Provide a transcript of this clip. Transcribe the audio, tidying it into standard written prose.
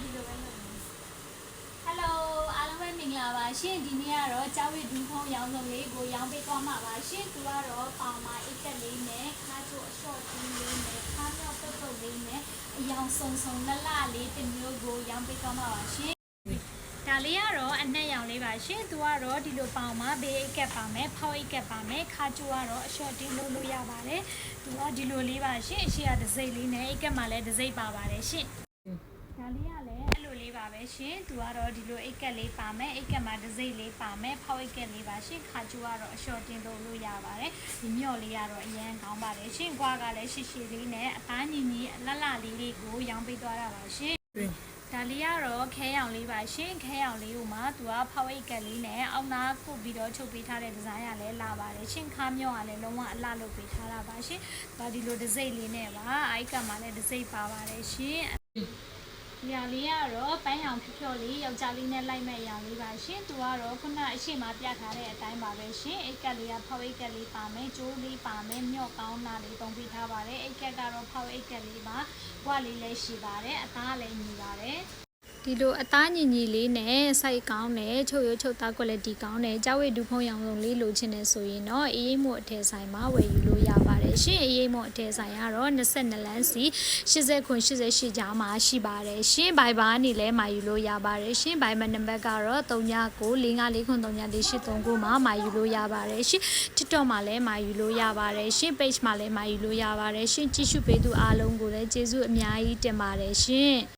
ဒီလိုပဲလုပ်နေ Hello အားလုံးပဲမင်္ဂလာပါရှင်ဒီနေ့ကတော့ကျောင်းဝေဒူးဖုံးရောင်းစုံလေးကိုရောင်းပေးသွားမှာပါရှင်သူကတော့ပေါင်မှာအိတ်ကက်လေးနဲ့ခါချိုအရှော့တီးလေးနဲ့ခါမြောက်ပုတ်ပုတ်လေးနဲ့အယောင်စုံစုံလှလှလေးတစ်မျိုးကိုရောင်းပေးသွားမှာပါရှင်ဒါလေးကတော့အနက်ရောင်လေးပါရှင်သူကတော့ဒီလိုပေါင်မှာဘေးအိတ်ကက်ပါမယ်ဖောက်အိတ်ကက်ပါမယ်ခါချိုကတော့အရှော့တီးလုပ်လို့ရပါတယ်သူကဒီလိုလေးပါရှင်အရှိကတစ်စိမ့်လေးနဲ့အိတ်ကက်မှာလည်းတစ်စိမ့်ပါပါတယ်ရှင်ဒါလေးကလည်းအဲ့လိုလေးပါပဲရှင်သူကတော့ဒီလိုအိတ်ကက်လေးပါမယ်အိတ်ကက်မှာတစ်စိမ့်လေးပါမယ်ဖောက်အိတ်ကက်လေးပါရှင်ခါကျူကတော့အလျှော်တင်လို့ရပါတယ်ဒီမြော့လေးကတော့အရန်ကောင်းပါတယ်ရှင်ကွာကလည်းရှိရှိလေးနဲ့အသားညီညီအလှလှလေးလေးကိုရောင်းပေးသွားတာပါရှင်ဒါလေးကတော့ခဲရောင်လေးပါရှင်ခဲရောင်လေးကိုမှသူကဖောက်အိတ်ကက်လေးနဲ့အောက်နာကုတ်ပြီးတော့ချုပ်ပေးထားတဲ့ဒီဇိုင်းကလည်းလာပါတယ်ရှင်ခါမြော့ကလည်းလုံးဝအလှလုပ်ပေးထားတာပါရှင်ဒါဒီလိုတစ်စိမ့်လေးနဲ့ပါအိတ်ကက်မှာလည်းတစ်စိမ့်ပါပါတယ်ရှင်ဒီဟာလေးကတော့ပန်းရောင်ဖြော့ဖြော့လေးယောက်ျားလေးနဲ့လိုက်မဲ့ရောင်လေးပါရှင်သူကတော့ခုနအရှိမပြထားတဲ့အတိုင်းပါပဲရှင်အိတ်ကက်လေးကဖောက်အိတ်ကက်လေးပါမယ်ကျိုးလေးပါမယ်မြော့ကောင်းတာလေးပုံပေးထားပါတယ်အိတ်ကက်ကတော့ဖောက်အိတ်ကက်လေးပါဘွားလေးလည်းရှိပါတယ်အသားလည်းညီပါတယ်ဒီလိုအသားညီညီလေးနဲ့စိုက်ကောင်းတယ်ချုပ်ရချုပ်သား quality ကောင်းတယ်ကျောက်ဝေဒူးဖုံးရောင်စုံလေးလိုချင်တယ်ဆိုရင်တော့အေးအေးမို့အထည်ဆိုင်မှာဝယ်ယူလို့ရပါတယ်ရှင်အေးအေးမို့အထည်ဆိုင်ကတော့22လမ်းစီ80ခွန်88ကြားမှာရှိပါတယ်ရှင်ဘိုင်ဘာကနေလည်းမှာယူလို့ရပါတယ်ရှင်ဘိုင်မနံပါတ်ကတော့3995434839မှာမှာယူလို့ရပါတယ်ရှင် TikTok မှာလည်းမှာယူလို့ရပါတယ်ရှင် page မှာလည်းမှာယူလို့ရပါတယ်ရှင်ကြည့်ရှုပေးသူအားလုံးကိုလည်းကျေးဇူးအများကြီးတင်ပါတယ်ရှင်